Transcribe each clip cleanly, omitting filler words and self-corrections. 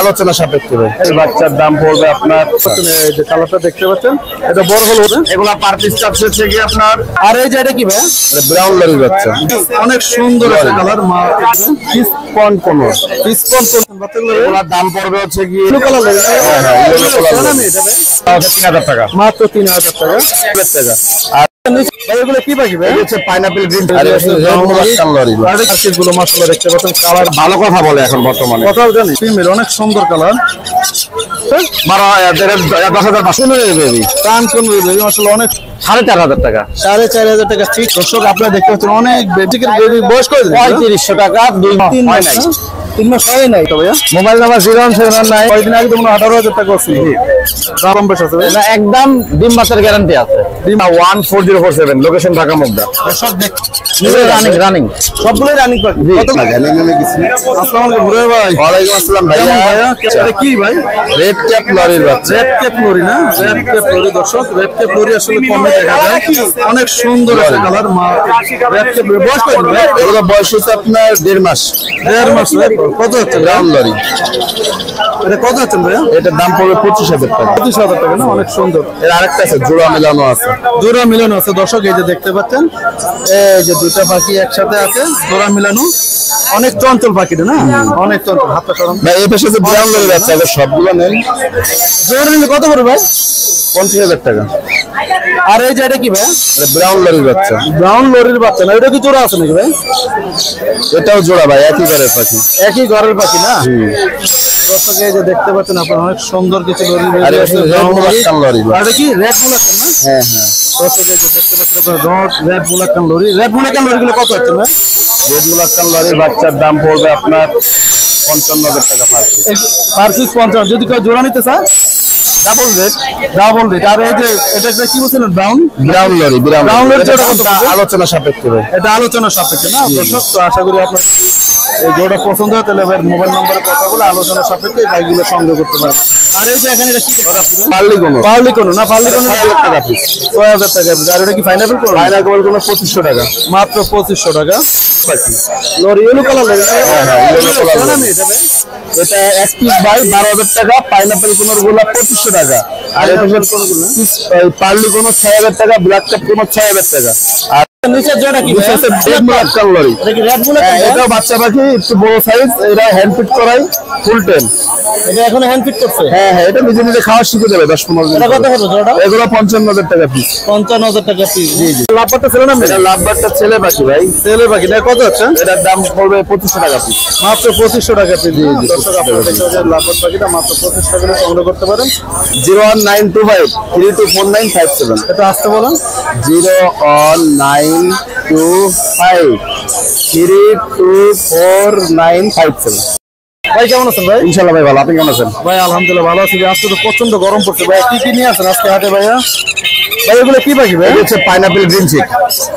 আলোচনা সাপেক্ষে এই বাচ্চার দাম পড়বে আপনার যে কালারটা দেখতে পাচ্ছেন এটা বড় হলো এগুলা পার পিস চার্জ হচ্ছে কি আপনার। আর এই যে এটা কি ভাই ব্রাউন লরি বাচ্চা অনেক সুন্দর একটা colour piece point 15 piece point বাচ্চাগুলোর দাম পড়বে হচ্ছে কি ব্লু কালার লরি। হ্যাঁ হ্যাঁ 3000 টাকা মাত্র 3000 টাকা। আর এগুলো কি পাখি ভাই? হচ্ছে পাইনাপল গ্রিন আর গুলো মাশাআল্লাহ দেখতে পাচ্ছেন কালার ভালো কথা বলে এখন বর্তমানে কথাও জানি ফিমেল অনেক সুন্দর কালার 12500 বেবি কান কোন বেবি মাশাআল্লাহ অনেক 4500 টাকা 4500 টাকা ঠিক। দর্শক আপনারা দেখতে পাচ্ছেন অনেক বেবিকের বেবি বয়স কত 3500 টাকা 2 মাস নাই 3 মাস হয় নাই তো ভাইয়া। মোবাইল নাম্বার 079 কয়দিন আগে তো 18000 টাকা ছিল দাম বেশ আছে না একদম ডিম মাসের গ্যারান্টি আছে। 14047 লোকেশন ঢাকা মুগদা। সব দেখ রানিং সবগুলো রানিং কত লাগে নেমে গেছি। আসসালামু আলাইকুম মুরাদ ভাই। ওয়ালাইকুম আসসালাম ভাইয়া। এটা কি ভাই? রেড ক্যাপ লরির বাচ্চা। রেড ক্যাপ লরি না রেড ক্যাপ লরি। দর্শক রেড ক্যাপ লরি আসলে কমে দেখা যায় অনেক সুন্দর একটা কালার। রেড ক্যাপ বয়স কত ভাই? এগুলো বয়স হচ্ছে আপনার 1.5 মাস। 1.5 মাস কত হচ্ছে ব্রাউন লরি? এটা কত হচ্ছে ভাইয়া? এটার দাম পড়বে 25000 টাকা। 25000 টাকা না অনেক সুন্দর। এর আরেকটা আছে জোড়া মিলানো আছে। জোড়া মিলানো আছে দর্শক এই যে দেখতে পাচ্ছেন এই যে দুটো পাখি একসাথে আছে জোড়া মিলানো অনেক চঞ্চল পাখিটা না অনেক চঞ্চল। হাতটা সরান ভাই। এই পাশে যে ব্রাউন লরি আছে তাহলে সবগুলো নেন। জোড়া নিলে কত পড়বে ভাই? 50000 টাকা। আর এই যে এটা কি ভাই? এটা ব্রাউন লরির বাচ্চা। ব্রাউন লরির বাচ্চা না এটা কি জোড়া আছে নাকি ভাই? এটাও জোড়া ভাই একই ঘরের পাখি। একই ঘরের পাখি না। দর্শক এই যে দেখতে পাচ্ছেন আপনারা অনেক সুন্দর কিছু লরি আছে। আর এটা কি রেড বুলাকান না? হ্যাঁ হ্যাঁ দর্শক এই যে দেখতে পাচ্ছেন আপনারা রেড বুলাকান লরি। রেড বুলাকান লরিগুলো কত হচ্ছে ভাই? রেড বুলাকান লরির বাচ্চার দাম পড়বে আপনার 55000 টাকা পার পিস। Per piece 50। যদি কেউ জোড়া নিতে চায় ডাবল রেট। আর এই যে এটা কি বলছিলেন ব্রাউন লরি। ব্রাউন লরি আলোচনা সাপেক্ষে এটা আলোচনা সাপেক্ষে না দর্শক। তো আশা করি আপনার এই জোড়া পছন্দ হয় তাহলে মোবাইল নম্বরে কথা বলে আলোচনা সাপেক্ষে এই বাইকগুলো সংগ্রহ করতে পারেন। আর এই যে এখানে এটা কি পার্লি কোনো না 6000 টাকা পিস 6000 টাকা পিস। আর এটা কি পাইনাপল কোনো? পাইনাপল কোনো 2500 টাকা মাত্র 2500 টাকা। লরি ইয়েলো কালার লাগে। হ্যাঁ হ্যাঁ ইয়েলো কালার এটা এক পিস ভাই 12000 টাকা। পাইনাপল কোনোর গুলো 2500 টাকা। আর এটা কোনগুলো পার্লি কোনো 6000 টাকা। ব্ল্যাক কাপ কোনো 6000 টাকা। আর নিচের জোড়া কি ভাই? রেড বুলাকান লরি। এটা কি রেড বুলাকান? এটাও বাচ্চা পাখি একটু বড় সাইজ। এটা হ্যান্ড ফিট করাই ফুল টাইম। এটা এখন হ্যান্ড ফিট করছে? হ্যাঁ হ্যাঁ এটা নিজে নিজে খাওয়া শিখে যাবে 10-15 দিন। এটা কত হলো জোড়া? এগুলো 55000 টাকা পিস। 55000 টাকা পিস। জি জি। লাভবারটা ছেলে না মেয়ে? এটা লাভবারটা ছেলে পাখি ভাই। ছেলে পাখি না কত হচ্ছে? এটার দাম পড়বে 2500 টাকা পিস মাত্র 2500 টাকা পিস। জি জি দর্শক আপনারা দেখতে পাচ্ছেন লাভবার পাখিটা মাত্র 25 টাকা করে সংগ্রহ করতে পারেন। 01925 324957 এটা আসতে বলেন 01925 324957। ভাই কেমন আছেন ভাই? ইনশাআল্লাহ ভাই ভালো। আপনি কেমন আছেন? ভাই আলহামদুলিল্লাহ ভালো আছি। আজকে তো প্রচন্ড গরম পড়ছে ভাই। কি কি নিয়ে আসেন আজকে হাটে ভাইয়া? ভাই এগুলো কি পাখি ভাই? এটা হচ্ছে পাইনাপল গ্রিন চিক।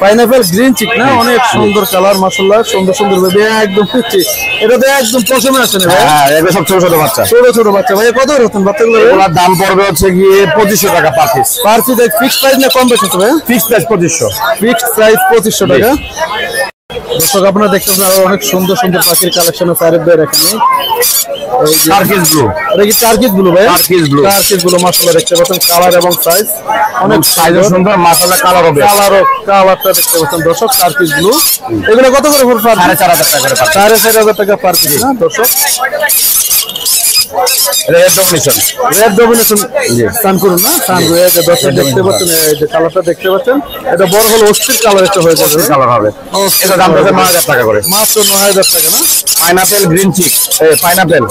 পাইনাপল গ্রিন চিক না অনেক সুন্দর কালার মাশাআল্লাহ সুন্দর সুন্দর বেবি একদম পিচ্ছি। এটা তো একদম পশমে আছে না ভাই? হ্যাঁ এগুলো সব ছোট ছোট বাচ্চা। ছোট বাচ্চা ভাই কত রতন বাচ্চাগুলো? এগুলোর দাম পড়বে হচ্ছে গিয়ে 2500 টাকা per piece. Per piece fixed price না কম বেশি হবে? Fixed price 2500। ফিক্সড প্রাইস 2500 টাকা। দর্শক আপনারা দেখতে পাচ্ছেন আরো অনেক সুন্দর সুন্দর পাখির কালেকশন আছে আরিফ ভাইয়ের এখানে। এই যে টার্কিশ ব্লু। এটা কি টার্কিশ ব্লু ভাই? টার্কিশ ব্লু মাশাআল্লাহ দেখতে পাচ্ছেন কালার এবং সাইজ অনেক সাইজ সুন্দর মাশাআল্লাহ কালার হবে। কালারটা দেখতে পাচ্ছেন দর্শক টার্কিশ ব্লু। এগুলো কত করে পড়বে? 4500 টাকা করে। 4500 টাকা পার পিস না দর্শক। রেড ডমিনেশন স্থান করুন না স্থান রয়ে যে দর্শক দেখতে পাচ্ছেন এই যে কালারটা দেখতে পাচ্ছেন এটা বড় হলো অস্থির কালার একটা হয়ে যাবে কালার হবে। এটা দাম পড়বে 9000 টাকা করে মাত্র 9000 টাকা না। পাইনাপল গ্রিন চিক পাইনাপল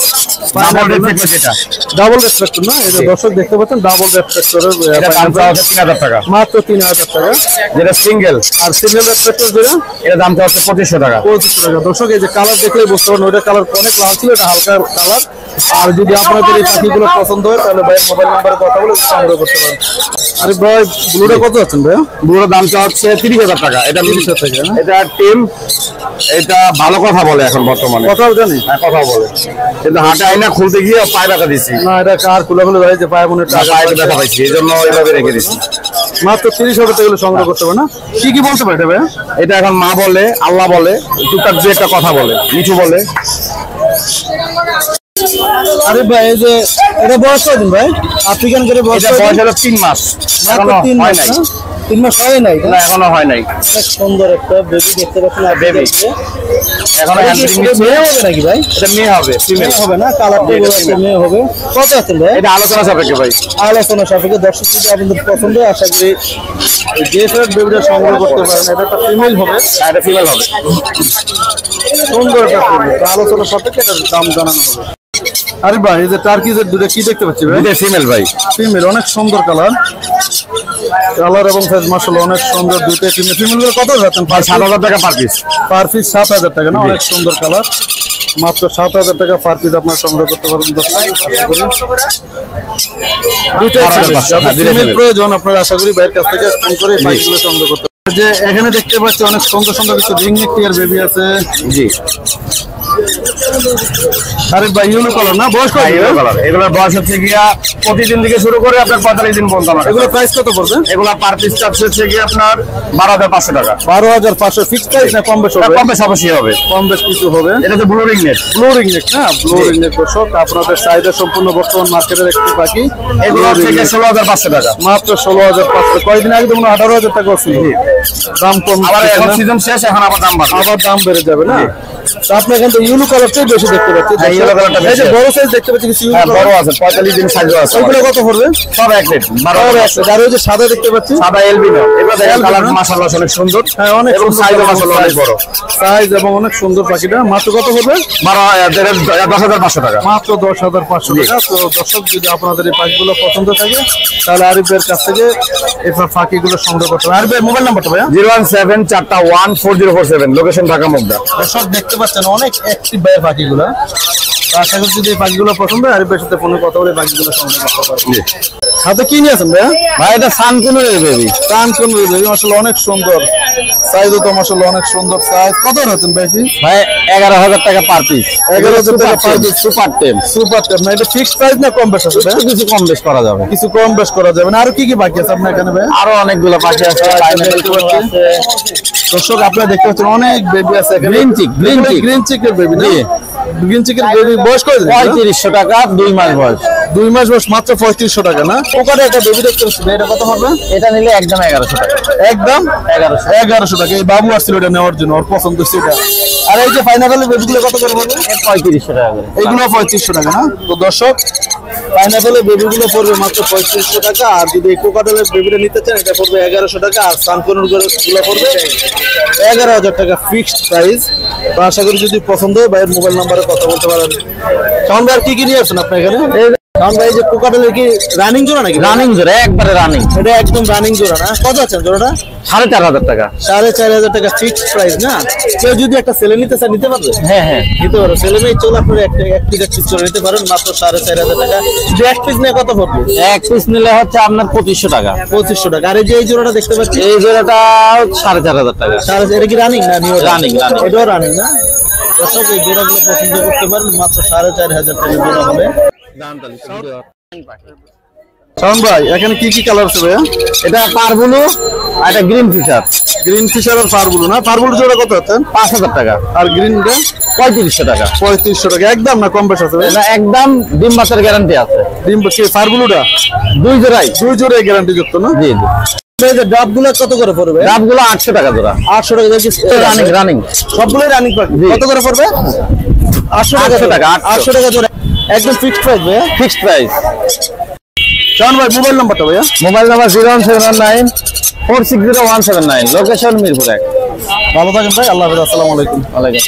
ডাবল রেফ্লেক্টর যেটা ডাবল রেফ্লেক্টর না এটা দর্শক দেখতে পাচ্ছেন ডাবল রেফ্লেক্টরের এটা দাম হচ্ছে 3000 টাকা মাত্র 3000 টাকা। যেটা সিঙ্গেল আর সিঙ্গেল রেফ্লেক্টর যেটা এটা দাম হচ্ছে 2500 টাকা। 2500 টাকা দর্শক এই যে কালার দেখলেই বুঝতে পারবেন ওটা কালার অনেক লাল ছিল এটা হালকা কালার। আর যদি আপনাদের এই পাখিগুলো পছন্দ হয় তাহলে ভাই মোবাইল নাম্বারে কথা বলে সংগ্রহ করতে পারেন। আরে ভাই ব্লুটা কত আছেন ভাই? ব্লুর দামটা হচ্ছে 30000 টাকা। এটা 30000 টাকা। এটা টিম এটা ভালো কথা বলে এখন বর্তমানে। কথাও জানি? হ্যাঁ কথা বলে। কিন্তু হাটে আইনা খুলতে গিয়ে পায়ে ব্যথা দিছি। না এটা কার খুলে ভাই যে পায়ে মনে টাকা পায়ে ব্যথা পাইছি এইজন্য এইভাবে রেখে দিছি। মাত্র 30000 টাকা সংগ্রহ করতে হবে না? কি বলতে পারে এটা ভাই? এটা এখন মা বলে আল্লাহ বলে টুকটাক যে একটা কথা বলে মিঠু বলে। আরে ভাই এই যে এটা বয়স কতদিন ভাই? আফ্রিকান করে বয়স হলো 3 মাস। এখনো হয় নাই। 3 মাস হয় নাই? না, এখনো হয় নাই। অনেক সুন্দর একটা বেবি দেখতে পাচ্ছেন। বেবি এখনো হ্যান্ডলিং নিচ্ছে। মেয়ে হবে নাকি ভাই? এটা মেয়ে হবে, ফিমেল হবে না, কালারটা বলতে মেয়ে হবে। কত আছে ভাই? এটা আলোচনা সাপেক্ষে ভাই। আলোচনা সাপেক্ষে দর্শক যদি আপনাদের পছন্দ হয়, আশা করি যে ফেরত বেবিটা সংগ্রহ করতে পারেন। এটা একটা ফিমেল হবে। এটা ফিমেল হবে। সুন্দর একটা ফিমেল। আলোচনা সাপেক্ষে এটার দাম জানানো হবে। আরে ভাই এই যে টার্কিজের দুটো কি দেখতে পাচ্ছি ভাই? এটা ফিমেল ভাই। ফিমেল, অনেক সুন্দর কালার এবং সাইজ মাশাআল্লাহ অনেক সুন্দর। দুটো ফিমেল। ফিমেলগুলো কত যাচ্ছেন? 7,000 টাকা পার পিস। পার পিস 7,000 টাকা না? অনেক সুন্দর কালার, মাত্র 7,000 টাকা পার পিস আপনারা সংগ্রহ করতে পারবেন। দুটো ফিমেল প্রয়োজন আপনারা, আশা করি ভাইয়ের কাছ থেকে ফোন করে বাইকগুলো সংগ্রহ করতে পারবেন। যে এখানে দেখতে পাচ্ছি অনেক সুন্দর সুন্দর কিছু রিং নেক টিয়ার বেবি আছে। জি। আরে ভাই ইয়েলো কালার না? বয়স কত? Yellow colour. এগুলোর বয়স হচ্ছে গিয়া প্রতিদিন থেকে শুরু করে আপনার 45 দিন পর্যন্ত আমার। এগুলো প্রাইস কত পড়বে? এগুলো পার পিস চার্জ হচ্ছে গিয়ে আপনার 12,500 টাকা। 12,500 ফিক্সড প্রাইস না কম বেশ হবে? কম বেশ অবশ্যই হবে। কম বেশ কিছু হবে। এটা তো blue ring net. Blue ring neck না? ব্লু রিং নেক দর্শক আপনাদের চাহিদা সম্পূর্ণ বর্তমান মার্কেটের একটি পাখি। এগুলো হচ্ছে 16,500 টাকা। মাত্র 16,500। কয়েকদিন আগে তো 18,000 টাকা ছিল। দাম কম। আবার এখন সিজন শেষ, এখন আবার দাম বাড়বে। আবার দাম বেড়ে যাবে না? তো আপনি এখান থেকে ইয়েলো কালারটাই বেশি দেখতে পাচ্ছি। ইয়েলো কালারটা এই যে বড় সাইজ দেখতে পাচ্ছি কিছু। হ্যাঁ, বড় আছে, 45 দিন সাইজও আছে। ওগুলো কত পড়বে? সব এক রেট। 12,500। আর ওই যে সাদা দেখতে পাচ্ছি, সাদা এলবিনো। এগুলো দেখেন কালার মাশাআল্লাহ অনেক সুন্দর। হ্যাঁ, অনেক এবং সাইজও মাশাআল্লাহ অনেক বড়। সাইজ এবং অনেক সুন্দর পাখিটা। মাত্র কত পড়বে? 10,500 টাকা। মাত্র 10,500 টাকা। তো দর্শক যদি আপনাদের এই পাখিগুলো পছন্দ থাকে তাহলে আরিফ ভাইয়ের কাছ থেকে এই পাখিগুলো সংগ্রহ করতে হবে। আরিফ ভাই মোবাইল নাম্বারটা ভাইয়া? 017414047, লোকেশন ঢাকা মুগদা। দর্শক দেখতে পাচ্ছেন অনেক অ্যাক্টিভ ভাইয়ের পাখিগুলো। আশা করি যদি এই পাখিগুলো পছন্দ হয় আরিফ ভাইয়ের সাথে ফোনে কথা বলে পাখিগুলো সংগ্রহ করতে পারবেন। হাতে কি নিয়ে আছেন ভাইয়া? ভাই এটা সানকুনের বেবি। সানকুনের বেবি মাশাআল্লাহ অনেক সুন্দর। সাইজও তো মাশাআল্লাহ অনেক সুন্দর সাইজ। কত হচ্ছেন ভাই? ভাই 11,000 টাকা পার পিস। 11,000 টাকা পার পিস। সুপার টেম। সুপার টেম না? এটা ফিক্সড প্রাইস না কম বেশ আছে? কিছু কম বেশ করা যাবে। কিছু কম বেশ করা যাবে না? আর কি কি বাকি আছে আপনার এখানে ভাই? আরো অনেকগুলো পাখি আছে। দর্শক আপনারা দেখতে পাচ্ছেন অনেক বেবি আছে এখানে। গ্রিন চিকের বেবি না? গ্রিন চিকের বেবি বয়স কত? 3500 টাকা, 2 মাস বয়স। 2 মাস বয়স, মাত্র 3500 টাকা না? ওখানে একটা বেবি দেখতে পাচ্ছি, এটা কত হবে? এটা নিলে একদম 1100 টাকা। একদম 1100 টাকা। এই বাবু আসছিল এটা নেওয়ার জন্য, ওর পছন্দ ছিল এটা। আর এই যে পাইনাপেল বেবিগুলো কত করে পড়বে? 3500 টাকা করে। এইগুলো 3500 টাকা না? তো দর্শক পাইনাপেলের বেবিগুলো পড়বে মাত্র 3500 টাকা। আর যদি এই কোকাটেলের বেবিটা নিতে চান এটা পড়বে 1100 টাকা। আর সানকোনের গুলো পড়বে 11,000 টাকা ফিক্সড প্রাইস। তো আশা করি যদি পছন্দ হয় ভাইয়ের মোবাইল নাম্বারে কথা বলতে পারেন। কারণ ভাই আর কি কি নিয়ে আসছেন আপনি এখানে? কারণ ভাই যে কোকাটেলের কি রানিং জোড়া নাকি? রানিং জোড়া, একবারে রানিং। এটা একদম রানিং জোড়া না? কত আছেন জোড়াটা? 4,500 টাকা। 4,500 টাকা ফিক্সড প্রাইস না? কেউ যদি একটা ছেলে নিতে চান নিতে পারবে? হ্যাঁ হ্যাঁ, নিতে পারো। ছেলে মেয়ে চলে আপনার এক পিস চলে নিতে পারেন মাত্র 4,500 টাকা। যদি এক পিস নিয়ে কত পড়বে? এক পিস নিলে হচ্ছে আপনার 2500 টাকা। 2500 টাকা। আর এই যে এই জোড়াটা দেখতে পাচ্ছি, এই জোড়াটা 4,500 টাকা। এটা কি রানিং না? রানিং। এটাও রানিং না? দর্শক এই জোড়াগুলো পছন্দ করতে পারেন, মাত্র 4,500 টাকা জোড়া হবে। শাওন ভাই এখানে কি কি কালার আছে ভাইয়া? এটা পারবুলু আর এটা গ্রিন ফিশার। গ্রিন ফিশার আর পারবুলু না? পারবুলু জোড়া কত আছেন? 5,000 টাকা। আর গ্রিনটা 3500 টাকা। 3500 টাকা একদম না কম বেশ আছে? এটা একদম ডিম বাচ্চার গ্যারান্টি আছে। ডিম কি পারবুলুটা? 2 জোড়াই গ্যারান্টি যুক্ত না? জি জি। এই যে ডাবগুলো কত করে পড়বে? ডাবগুলো 800 টাকা জোড়া। 800 টাকা রানিং। সবগুলোই রানিং পাখি। কত করে পড়বে? 800 টাকা। 800 টাকা জোড়া একদম ফিক্সড প্রাইস ভাইয়া? Fixed price. শাওন ভাই মোবাইল নাম্বারটা ভাইয়া? Mobile number 01719 460 179, location Mirpur 1। ভালো থাকেন ভাই, আল্লাহ হাফেজ, আসসালামু আলাইকুম। ওয়ালাইকুম।